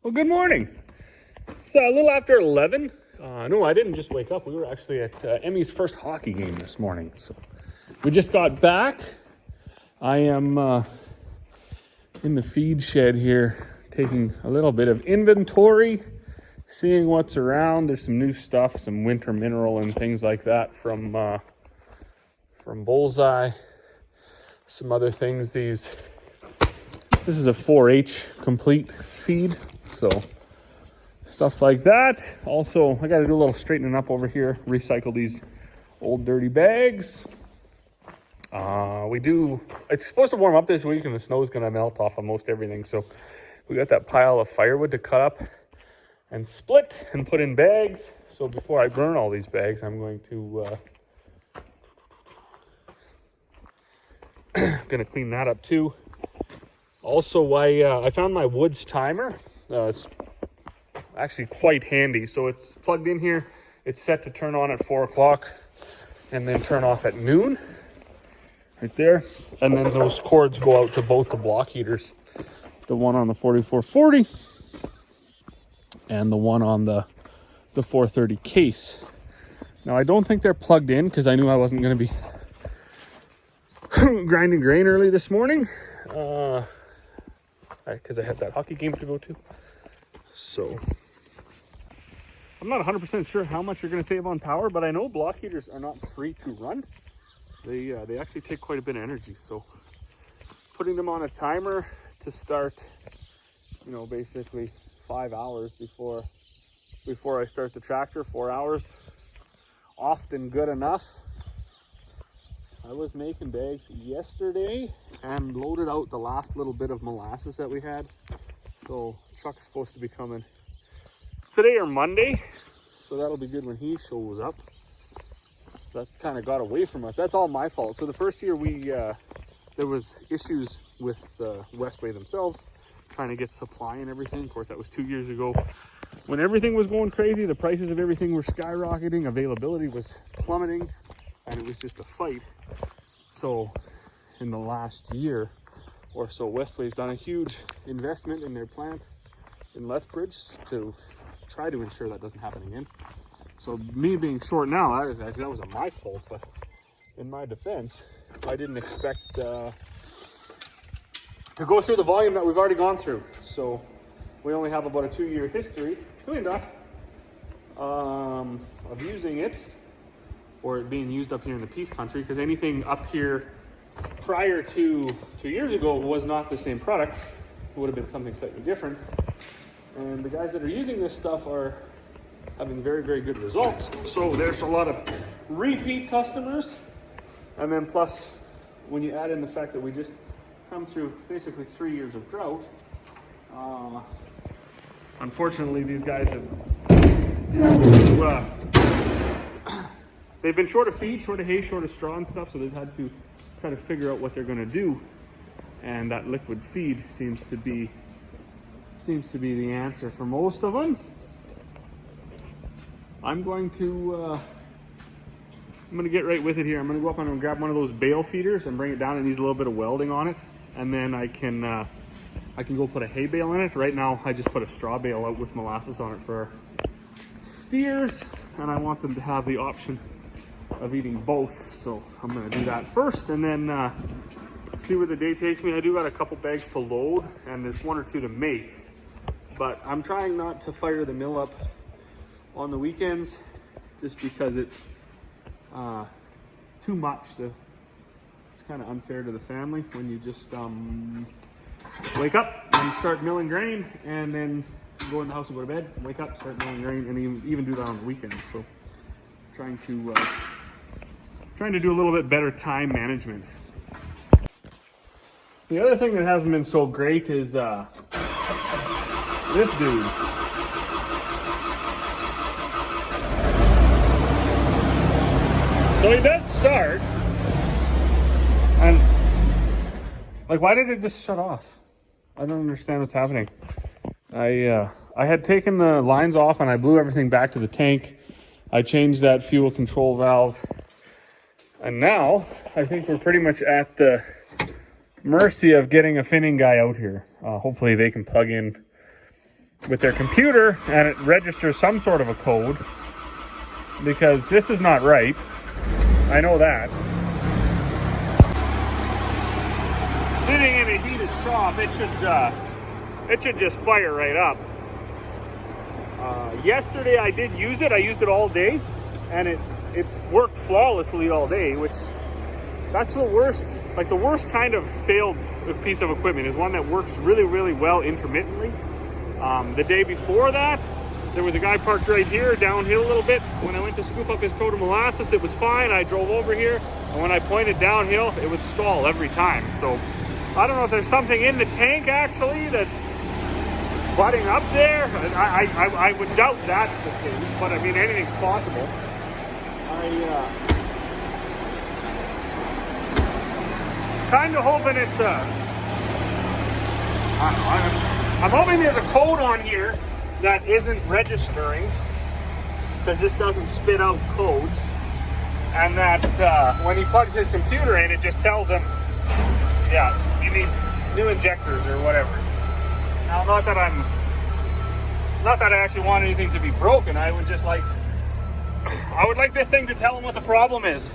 Well, good morning. It's a little after 11. No, I didn't just wake up. We were actually at Emmy's first hockey game this morning. So we just got back. I am in the feed shed here, taking a little bit of inventory, seeing what's around. There's some new stuff, some winter mineral and things like that from Bullseye. Some other things. This is a 4-H complete feed, so stuff like that. Also, I got to do a little straightening up over here, recycle these old dirty bags. It's supposed to warm up this week and the snow's going to melt off of most everything, so we got that pile of firewood to cut up and split and put in bags. So before I burn all these bags, I'm going to gonna clean that up too. Also, I found my Woods timer. It's actually quite handy. So it's plugged in here. It's set to turn on at 4 o'clock and then turn off at noon. Right there. And then those cords go out to both the block heaters. The one on the 4440 and the one on the 430 case. Now, I don't think they're plugged in because I knew I wasn't going to be grinding grain early this morning because I had that hockey game to go to. So I'm not 100% sure how much you're going to save on power, but I know block heaters are not free to run. They actually take quite a bit of energy, so putting them on a timer to start, basically 5 hours before I start the tractor, 4 hours, often good enough. I was making bags yesterday and loaded out the last little bit of molasses that we had. So the truck's supposed to be coming today or Monday. So that'll be good when he shows up. That kind of got away from us. That's all my fault. So the first year there was issues with Westway themselves trying to get supply and everything. Of course, that was 2 years ago when everything was going crazy. The prices of everything were skyrocketing. Availability was plummeting. And it was just a fight. So in the last year or so, Westway's done a huge investment in their plant in Lethbridge to try to ensure that doesn't happen again. So me being short now, that wasn't my fault, but in my defense, I didn't expect to go through the volume that we've already gone through. So we only have about a 2-year history, of using it, or it being used up here in the Peace Country, because anything up here prior to 2 years ago was not the same product. It would have been something slightly different. And the guys that are using this stuff are having very, very good results. So there's a lot of repeat customers. And then plus, when you add in the fact that we just come through basically 3 years of drought, unfortunately, these guys have they've been short of feed, short of hay, short of straw and stuff, so they've had to try to figure out what they're going to do. And that liquid feed seems to be the answer for most of them. I'm going to get right with it here. I'm going to go up and grab one of those bale feeders and bring it down. It needs a little bit of welding on it, and then I can go put a hay bale in it. Right now, I just put a straw bale out with molasses on it for our steers, and I want them to have the option of eating both. So I'm going to do that first and then see where the day takes me. I do got a couple bags to load and there's 1 or 2 to make, but I'm trying not to fire the mill up on the weekends just because it's too much. It's kind of unfair to the family when you just wake up and start milling grain and then go in the house and go to bed, wake up, start milling grain, and even do that on the weekends. So trying to do a little bit better time management. The other thing that hasn't been so great is this dude. So he does start, and why did it just shut off? I don't understand what's happening. I had taken the lines off and I blew everything back to the tank. I changed that fuel control valve. And now I think we're pretty much at the mercy of getting a finning guy out here. Hopefully they can plug in with their computer and it registers some sort of a code, because this is not right. I know that. Sitting in a heated shop, it should just fire right up. Yesterday I did use it. I used it all day, and it worked flawlessly all day, which that's the worst. Like, the worst kind of failed piece of equipment is one that works really, really well intermittently. The day before that, there was a guy parked right here, downhill a little bit. When I went to scoop up his total molasses, it was fine. I drove over here, and when I pointed downhill, it would stall every time. So I don't know if there's something in the tank actually that's butting up there. I would doubt that's the case, but I mean, anything's possible. Kind of hoping it's I'm hoping there's a code on here that isn't registering, because this doesn't spit out codes, and that when he plugs his computer in, it just tells him, yeah, you need new injectors or whatever. Now, not that I actually want anything to be broken. I would like this thing to tell him what the problem is.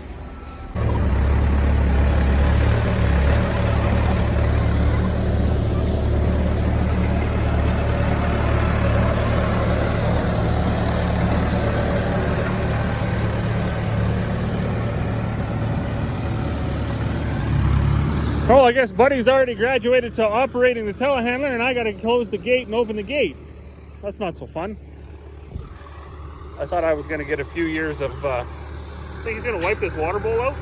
Oh, I guess Buddy's already graduated to operating the telehandler, and I gotta close the gate and open the gate. That's not so fun. I thought I was gonna get a few years of, I think he's gonna wipe this water bowl out.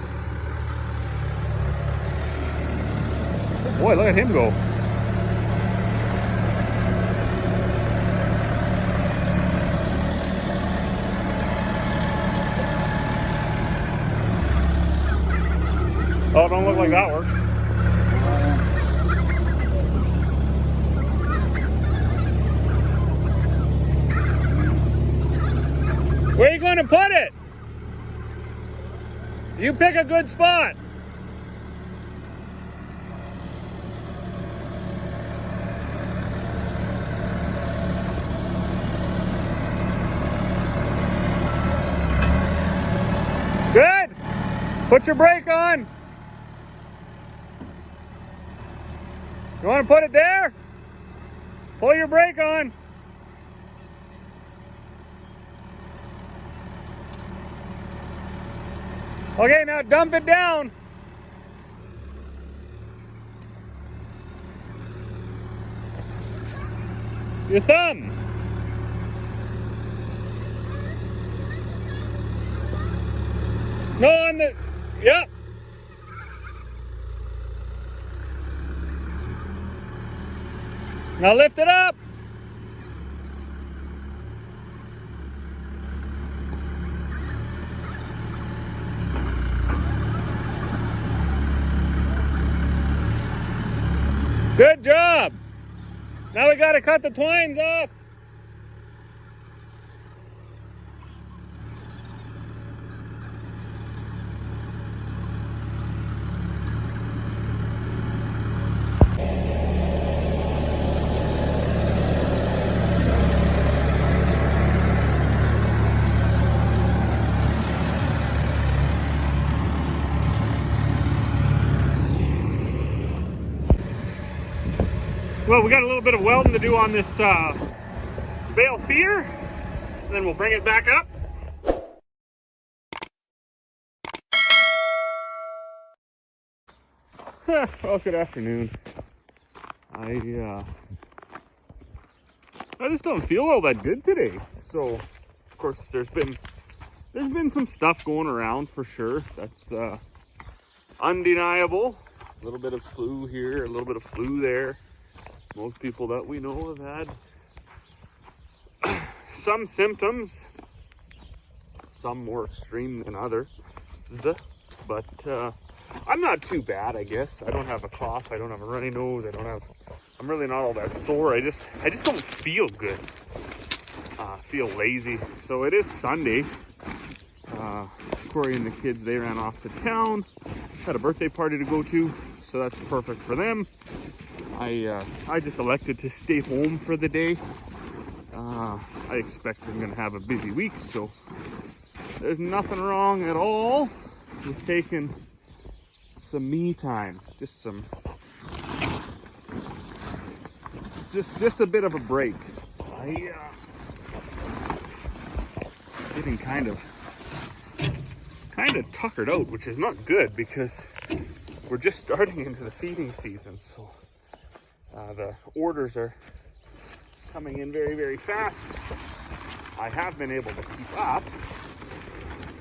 Oh boy, look at him go. Oh, don't look like that works. Where are you going to put it? You pick a good spot. Good. Put your brake on. You want to put it there? Pull your brake on. Okay, now dump it down. Your thumb. No, on the, yep. Now lift it up. Good job. Now we got to cut the twines off. Well, we got a little bit of welding to do on this bale feeder, and then we'll bring it back up. Well, good afternoon. I just don't feel all that good today. So, of course, there's been some stuff going around for sure. That's undeniable. A little bit of flu here, a little bit of flu there. Most people that we know have had some symptoms, some more extreme than others, but I'm not too bad, I guess. I don't have a cough, I don't have a runny nose, I'm really not all that sore. I just don't feel good. Feel lazy. So it is Sunday. Corey and the kids, they ran off to town, had a birthday party to go to, so that's perfect for them. I just elected to stay home for the day. I expect I'm gonna have a busy week, so there's nothing wrong at all with taking some me time, just a bit of a break. Getting kind of tuckered out, which is not good because we're just starting into the feeding season, so the orders are coming in very, very fast. I have been able to keep up,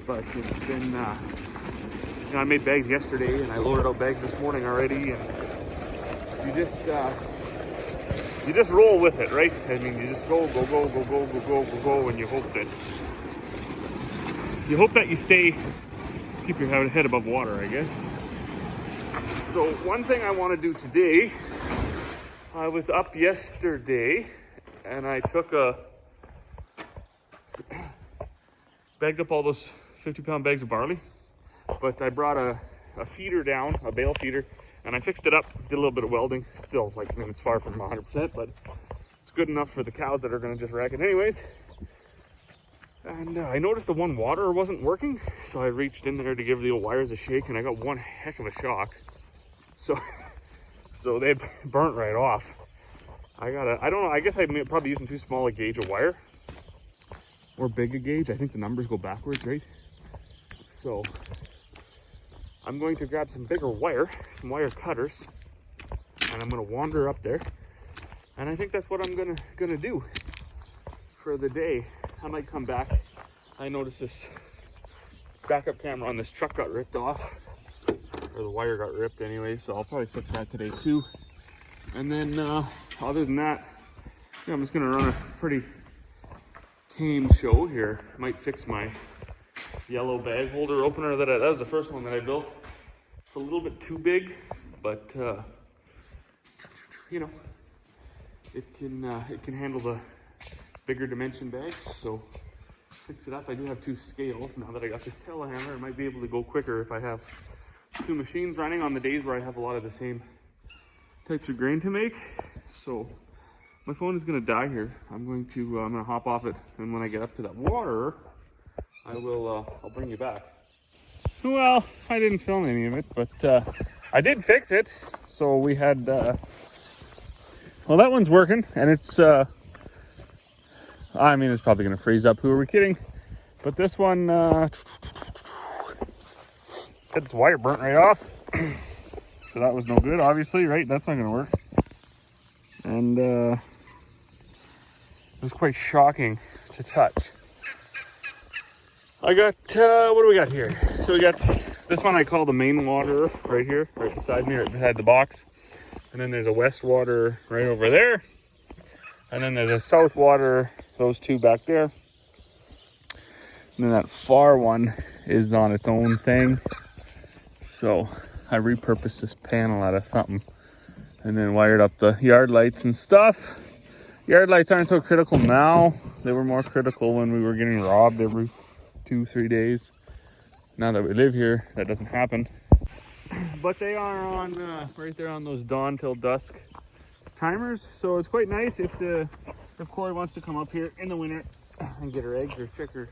but it's been, you know, I made bags yesterday and I loaded out bags this morning already, and you just roll with it, right? I mean, you just go, and you hope that you keep your head above water, I guess. So one thing I want to do today, I was up yesterday and I bagged up all those 50-pound bags of barley, but I brought a feeder down, a bale feeder, and I fixed it up, did a little bit of welding. Still, like, I mean, it's far from 100%, but it's good enough for the cows that are going to just rack it anyways. And I noticed the one water wasn't working, so I reached in there to give the old wires a shake, and I got one heck of a shock. So they burnt right off. I don't know, I guess I'm probably using too small a gauge of wire, or big a gauge. I think the numbers go backwards, right? So I'm going to grab some bigger wire, some wire cutters, and I'm gonna wander up there. And I think that's what I'm gonna do for the day. I might come back. I noticed this backup camera on this truck got ripped off, or the wire got ripped anyway, so I'll probably fix that today too. And then other than that, yeah, I'm just gonna run a pretty tame show here. Might fix my yellow bag holder opener that was the first one that I built. It's a little bit too big, but you know, it can handle the bigger dimension bags, so fix it up. I do have 2 scales now that I got this telehandler. I might be able to go quicker if I have 2 machines running on the days where I have a lot of the same types of grain to make. So my phone is gonna die here. I'm gonna hop off it, and when I get up to that water, I'll bring you back. Well, I didn't film any of it, but I did fix it. So we had, well, that one's working, and it's, I mean, it's probably gonna freeze up. Who are we kidding? But this one, its wire burnt right off. So that was no good, obviously, right? That's not gonna work. And it was quite shocking to touch. I got, what do we got here? So we got this one I call the main water right here, right beside me, right beside the box. And then there's a west water right over there. And then there's a south water, those 2 back there. And then that far one is on its own thing. So I repurposed this panel out of something and then wired up the yard lights and stuff. Yard lights aren't so critical now. They were more critical when we were getting robbed every 2-3 days. Now that we live here, that doesn't happen. But they are on right there on those dawn till dusk timers, so it's quite nice if Corey wants to come up here in the winter and get her eggs or check her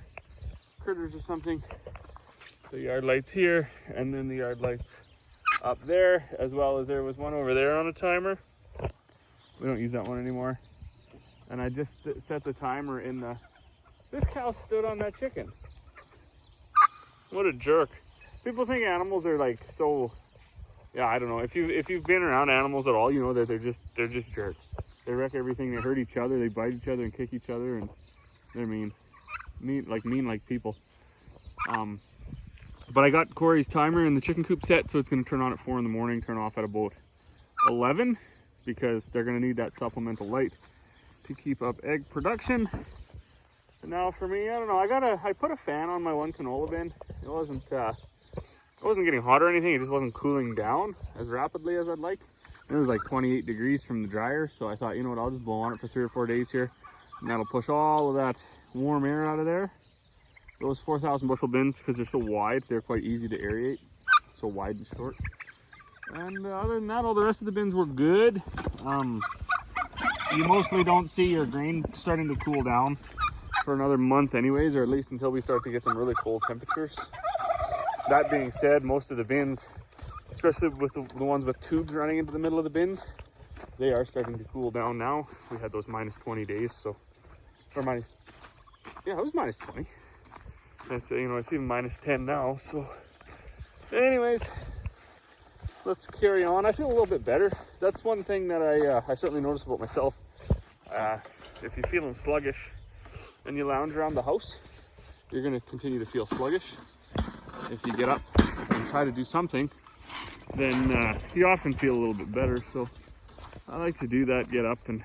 critters or something. The yard lights here, and then the yard lights up there, as well as there was one over there on a timer. We don't use that one anymore. And I just set the timer in this cow stood on that chicken. What a jerk. People think animals are like so, yeah, I don't know. If you've been around animals at all, you know that they're just jerks. They wreck everything. They hurt each other. They bite each other and kick each other, and they're mean like people. But I got Corey's timer in the chicken coop set, so it's going to turn on at 4 in the morning, turn off at about 11, because they're going to need that supplemental light to keep up egg production. And now for me, I don't know. I put a fan on my one canola bin. It wasn't getting hot or anything. It just wasn't cooling down as rapidly as I'd like. And it was like 28 degrees from the dryer, so I thought, you know what, I'll just blow on it for 3 or 4 days here, and that'll push all of that warm air out of there. Those 4,000 bushel bins, because they're so wide, they're quite easy to aerate. So wide and short. And other than that, all the rest of the bins were good. you mostly don't see your grain starting to cool down for another month anyways, or at least until we start to get some really cold temperatures. That being said, most of the bins, especially with the ones with tubes running into the middle of the bins, they are starting to cool down now. We had those minus 20 days, so, or minus, yeah, it was minus 20. And so, you know, it's even minus 10 now. So anyways, let's carry on. I feel a little bit better. That's one thing that I certainly noticed about myself. If you're feeling sluggish and you lounge around the house, you're going to continue to feel sluggish. If you get up and try to do something, then you often feel a little bit better. So I like to do that, get up and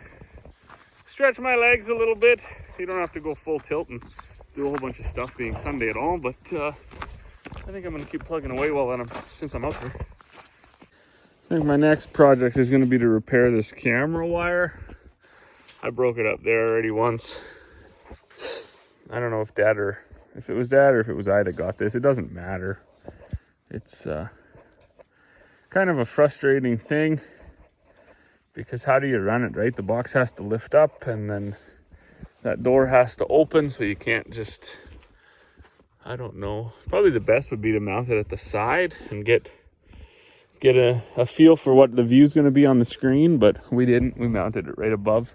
stretch my legs a little bit. You don't have to go full tilt and do a whole bunch of stuff being Sunday at all, but I think I'm going to keep plugging away since I'm out there. I think my next project is going to be to repair this camera wire. I broke it up there already once. I don't know if it was Dad or if it was I that got this. It doesn't matter. It's kind of a frustrating thing because how do you run it, right? The box has to lift up and then that door has to open, so you can't just, I don't know. Probably the best would be to mount it at the side and get a feel for what the view is going to be on the screen, but we didn't. We mounted it right above.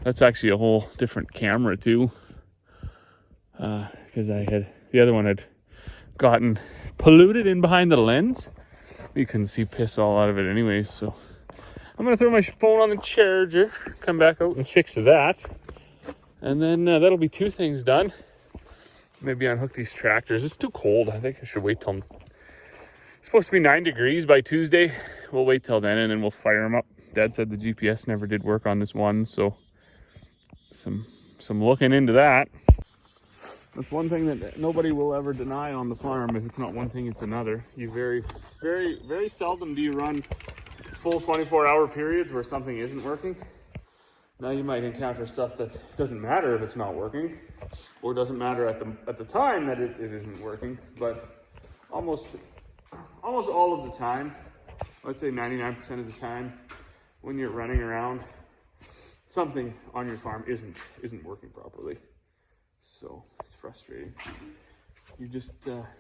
That's actually a whole different camera too, because the other one had gotten polluted in behind the lens. You couldn't see piss all out of it anyways, so I'm going to throw my phone on the charger, come back out and fix that, and then that'll be 2 things done. Maybe unhook these tractors. It's too cold. I think I should wait till it's supposed to be 9 degrees by Tuesday. We'll wait till then and then we'll fire them up. Dad said the GPS never did work on this one, so some looking into that. That's one thing that nobody will ever deny on the farm. If it's not one thing, it's another. You very, very, very seldom do you run full 24-hour periods where something isn't working. Now you might encounter stuff that doesn't matter if it's not working, or doesn't matter at the time that it isn't working, but almost all of the time, let's say 99% of the time, when you're running around, something on your farm isn't working properly. So it's frustrating. You just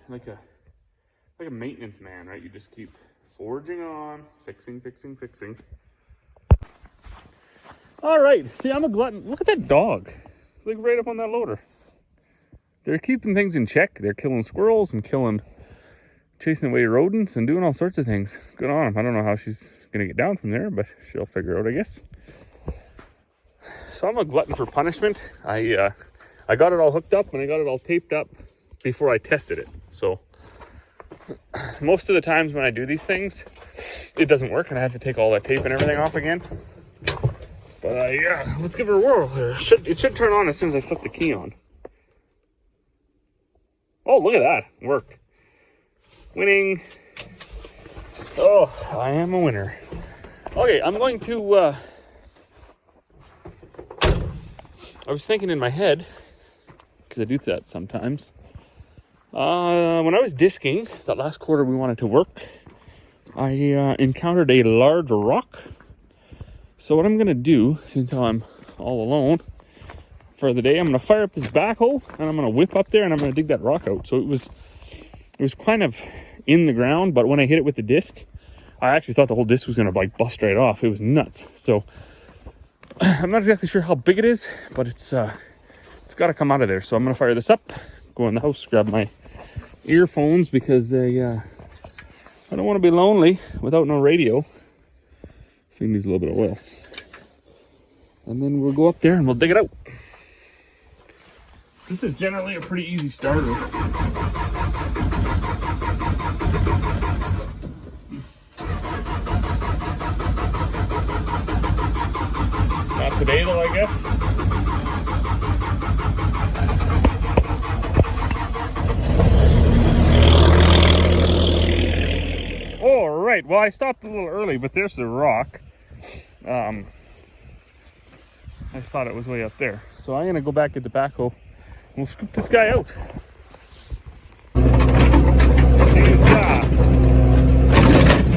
like a maintenance man, right? You just keep forging on, fixing. All right, see, I'm a glutton. Look at that dog. It's like right up on that loader. They're keeping things in check. They're killing squirrels and chasing away rodents and doing all sorts of things. Good on them. I don't know how she's going to get down from there, but she'll figure it out, I guess. So I'm a glutton for punishment. I got it all hooked up and I got it all taped up before I tested it. So most of the times when I do these things, it doesn't work and I have to take all that tape and everything off again. But yeah, let's give her a whirl here. It should turn on as soon as I flip the key on. Oh, look at that. Worked. Winning. Oh, I am a winner. Okay, I'm going to, I was thinking in my head, because I do that sometimes. When I was disking, that last quarter we wanted to work, I encountered a large rock. So what I'm going to do, since I'm all alone for the day, I'm going to fire up this backhoe and I'm going to whip up there and I'm going to dig that rock out. So it was kind of in the ground, but when I hit it with the disc, I actually thought the whole disc was going to like bust right off. It was nuts. So I'm not exactly sure how big it is, but it's got to come out of there. So I'm going to fire this up, go in the house, grab my earphones because I don't want to be lonely without no radio. Thing needs a little bit of oil. And then we'll go up there and we'll dig it out. This is generally a pretty easy starter. Not today though, I guess. All right, well I stopped a little early, but there's the rock. I thought it was way up there. So I'm gonna go back at the backhoe and we'll scoop this guy out.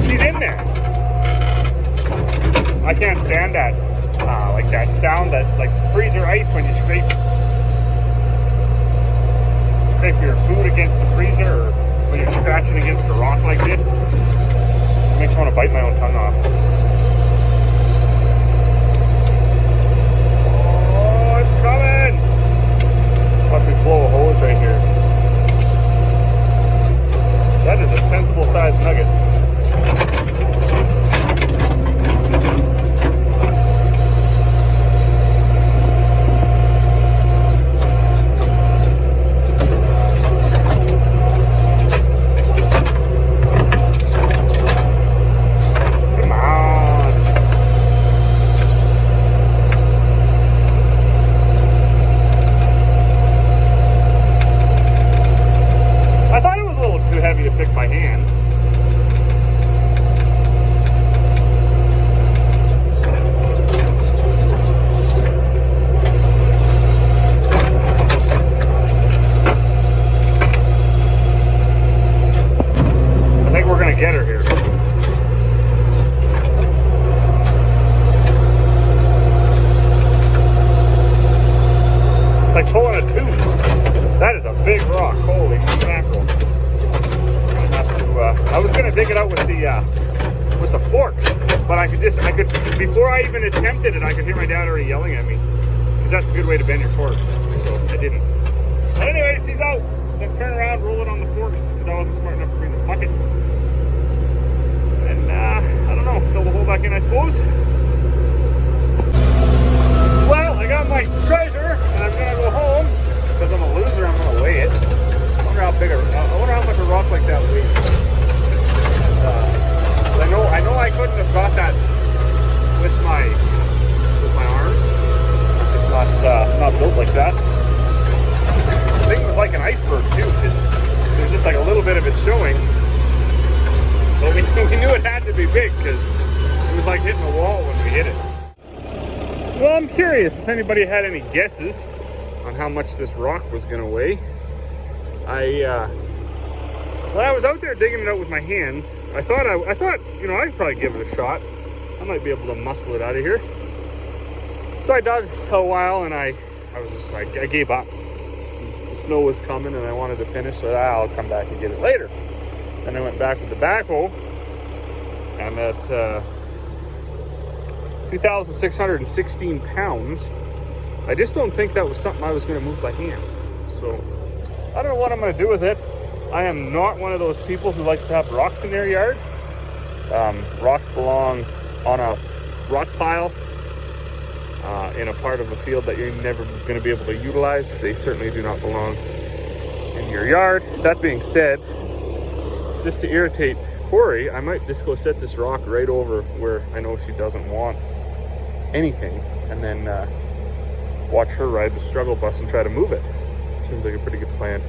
She's in there. I can't stand that. like that sound that like freezer ice when you scrape your food against the freezer, or when you're scratching against a rock like this. It makes me want to bite my own tongue off. Oh, it's coming! Watch me blow a hose right here. That is a sensible sized nugget. By hand. I think we're gonna get her here. It's like pulling a tooth. That is a big rock. Holy mackerel. I was gonna dig it out with the fork, but I could before I even attempted it, I could hear my dad already yelling at me, because that's a good way to bend your forks. So I didn't. But anyways, he's out. Then turn around, roll it on the forks, because I wasn't smart enough to bring the bucket. And I don't know, fill the hole back in, I suppose. Well, I got my treasure, and I'm gonna go home because I'm a loser. I'm gonna weigh it. I wonder how much a rock like that weighs. I know I couldn't have got that with my arms. It's not built like that. The thing was like an iceberg too, because there's just like a little bit of it showing. But we knew it had to be big, because it was like hitting the wall when we hit it. Well, I'm curious if anybody had any guesses on how much this rock was going to weigh. When I was out there digging it out with my hands, I thought, you know, I'd probably give it a shot. I might be able to muscle it out of here. So I dug a while, and I was just like, I gave up. The snow was coming, and I wanted to finish, so I'll come back and get it later. Then I went back with the backhoe, and at 2,616 pounds, I just don't think that was something I was going to move by hand. So I don't know what I'm going to do with it. I am not one of those people who likes to have rocks in their yard. Rocks belong on a rock pile in a part of a field that you're never going to be able to utilize. They certainly do not belong in your yard. That being said, just to irritate Corey, I might just go set this rock right over where I know she doesn't want anything, and then watch her ride the struggle bus and try to move it. Seems like a pretty good plan.